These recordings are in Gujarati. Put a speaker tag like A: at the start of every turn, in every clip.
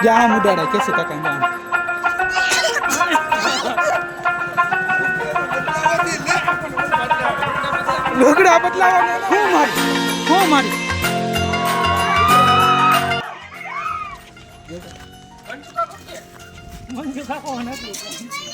A: જામ ઉડાડે કેસે કાકા જામ લુગડા બદલાવા હું મારી મંજુ કાકો નથી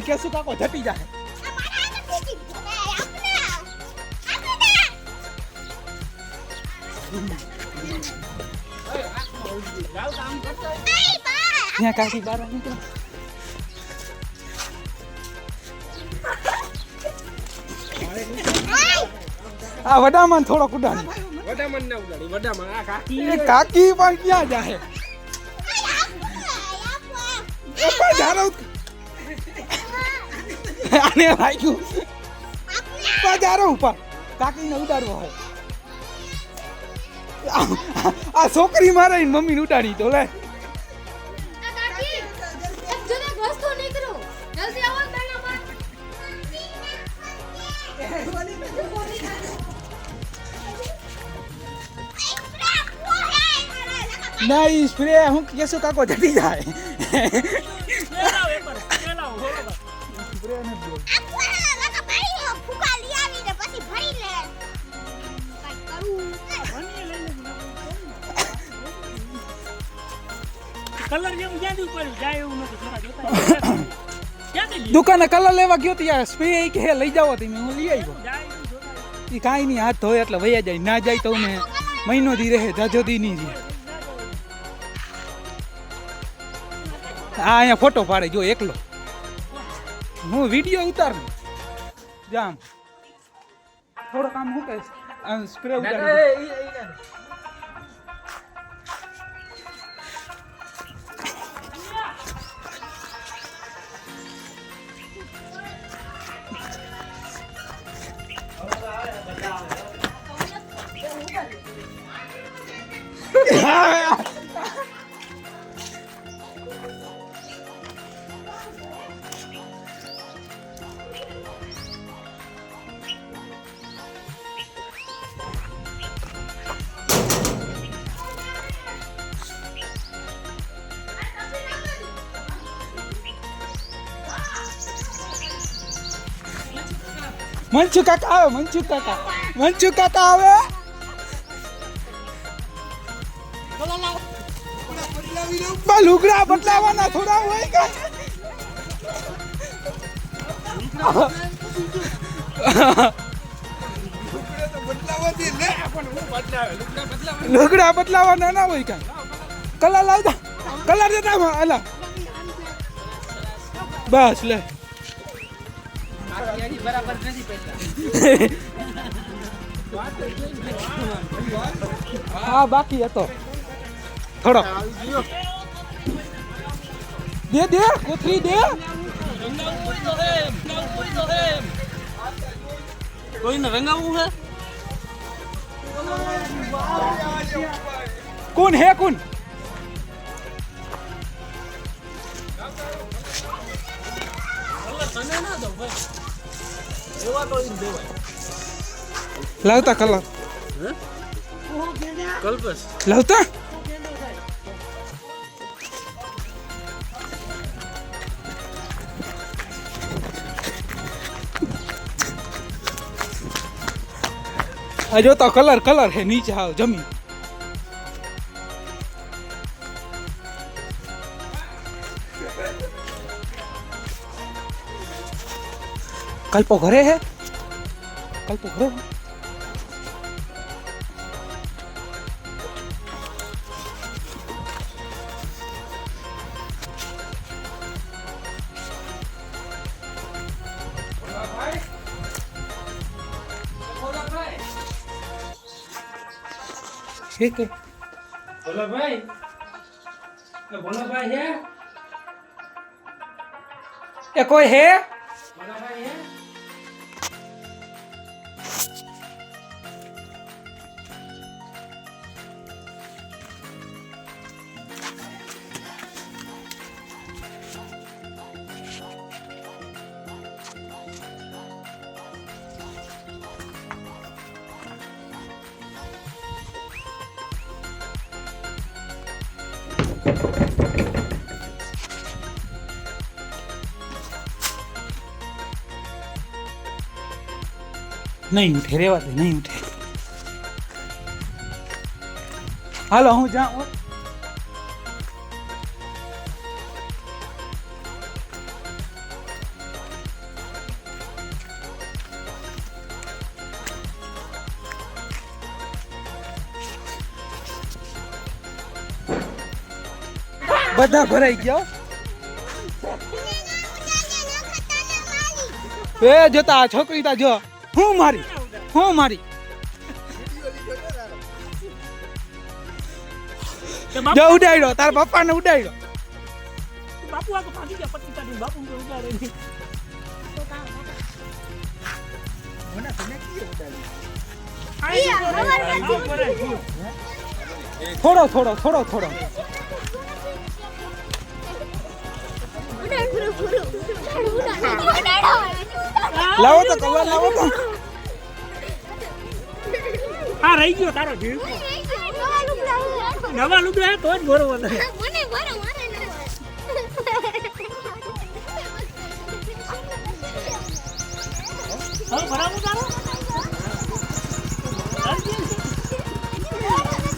A: કેસુ કાકો જટી જાય ત્યાં કાકી બાર નીકળો આ વડામાં થોડો ઉડાડી
B: વડામાં ના ઉડાડી વડામાં આ
A: કાકી પણ ક્યાં જાય ઓપા ધારો આને વાગ્યું પધારો ઉપર કાકીને ઉડાડવો હોય આ છોકરી મારે મમ્મીને ઉડાડી તો લે નહીં સ્પ્રે હું કેસો કાકો જતી જાય દુકાને કલર લેવા ગયો તો યાર સ્પ્રે કે હે લઈ જાવ તમે હું લઈ આવ્યો એ કાંઈ નહીં હાથ ધોય એટલે વયા જાય ના જાય તો ને મહિનો દી રહે જાજો દી નહીં રહે હા અહીંયા ફોટો પાડે જો એકલો હું વિડીયો ઉતાર જામ થોડો કામ હું કહીશ સ્પ્રે ઉતારી મંચુ કાકા આવે મંચુ કાકા આવે લુગડા બદલાવાના થોડા હોય કે લુગડા બદલાવાના ના હોય કઈ કલર લાવતા કલર દેતા અલા બસ લે બરાબર નથી પૈસા હા બાકી હતો થોડો દે કોથળી દે કોઈને રંગાવું હે કોણ હે કોણ લાવતા કલર લાવતા આ જો તો કલર હે નીચે આવ જમીન કલ્પો ઘરે હે ठीक है
B: બોલો ભાઈ હે
A: ये कोई है
B: બોલો ભાઈ હે
A: नहीं उठे रेवा दे नहीं उठे हालो हूँ जाऊँ બધા ભરાઈ ગયા એ જોતા આ છોકરી તા જો હું મારી જો ઉડાડ્યો તાર પપ્પા ને ઉડાડ્યો
C: બાપુ આ તો ભાગી ગયા પટ્ટી કાઢી બાપુ તો ઉડાડે નહીં
A: થોડો લાવો તો કલર લાવો તો
C: હા રહી ગયો તારો જીવ નવા લુગડા તો જ બરોબર
D: મને બરો
C: હા બરાબર તારો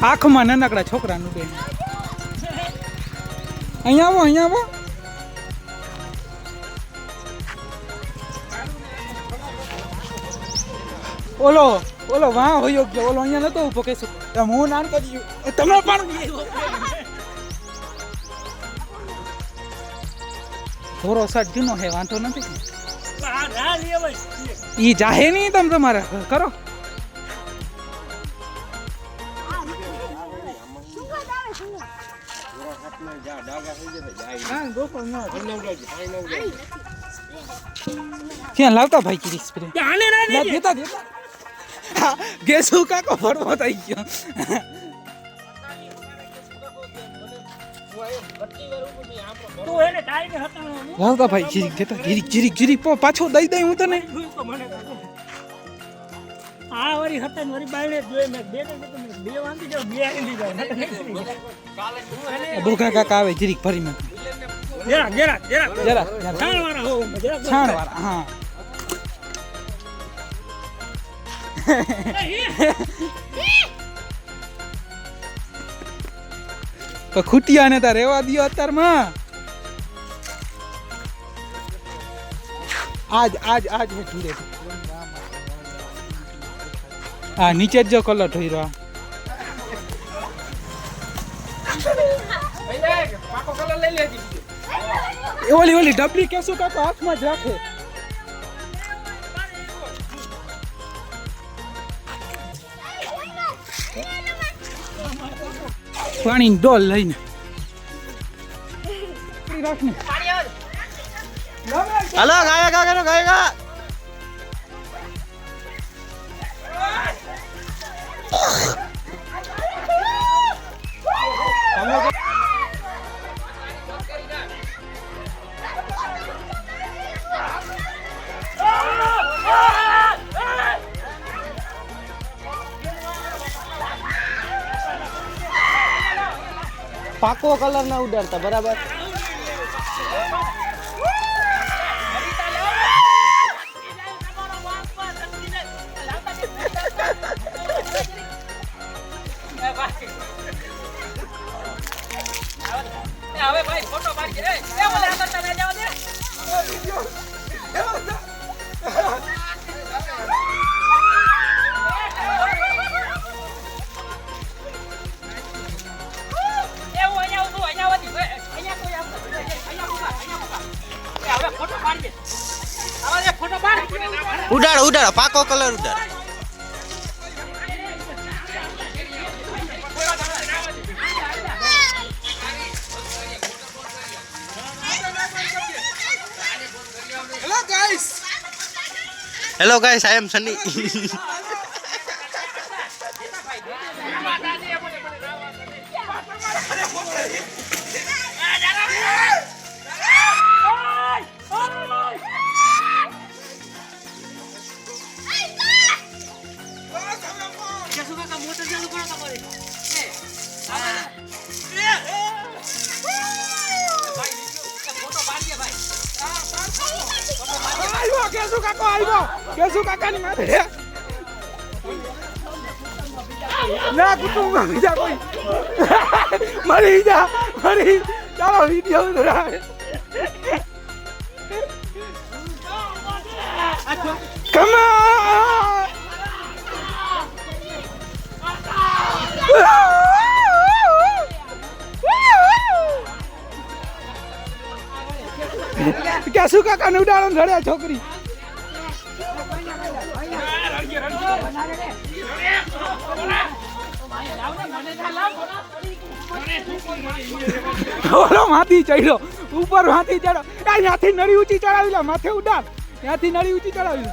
A: આંખમાં નાનકડા છોકરાનું બેન અહીંયા આવો ઓલો વાહ હોયો ગયો ઓલો અહીંયા નતો ઉભો કેસો હું નાન કર્યું તમે પણ થોડો સટ જૂનો હે વાંધો નથી
C: હા રા લે ભાઈ
A: ઈ જાહે નહીં તમે તમારે કરો ક્યાં લાવતા ભાઈ કીધી સ્પ્રે
C: આને ના
A: લા દેતા ગેસુ કાકો ફરવો થઈ ગયો
C: તું એને ટાઈમે હતાનો
A: લાવતા ભાઈ જીરીક દેતા જીરીક પાછો દઈ હું તને
C: તો મને આ વરી હતા વરી બાયણે જોઈ મે બે વાંધી જાવ બે આંધી જાવ
A: બોકા કાકા આવે જીરીક ભરી મે
C: જરા
A: જરા
C: છાણ વાળા હો જરા
A: છાણ વાળા હા તો ખૂટિયા ને તાર રેવા દિયો અત્યારમાં આજ હે ધીરે હા નીચે જ જો કલર થઈ રહ્યો
B: પાકો કલર લઈ લેજી
A: ઓલી ડબલી કેસુ કાકો હાથમાં જ રાખે પાણીની ડોલ લઈને
E: હલો ગાયકા પાકો કલર ના ઉડાડતા બરાબર
C: હવે ભાઈ ફોટો પાડી એ બોલે આ કરતા મે જાવ દે અહીંયા
E: ઉડાડો ઉડાડો પાકો કલર ઉડાડો. હેલો ગાઈસ આઈ એમ સની.
A: આવ્યો કેસુ કાકો આવ્યો. કેસુ કાકાની માથે ના કુટુંબ બીજા કોઈ મરી જા મરી. ચાલો વિડીયો ઉતરાય. કમ કેસુ કાકાને ઉડાડો ધડ્યા છોકરી. ઓલો માથી ચડ્યો ઉપર માથી ચડો. ત્યાંથી નળી ઊંચી ચડાવી લે માથે ઉડાડ. ત્યાંથી નળી ઊંચી ચડાવી લે.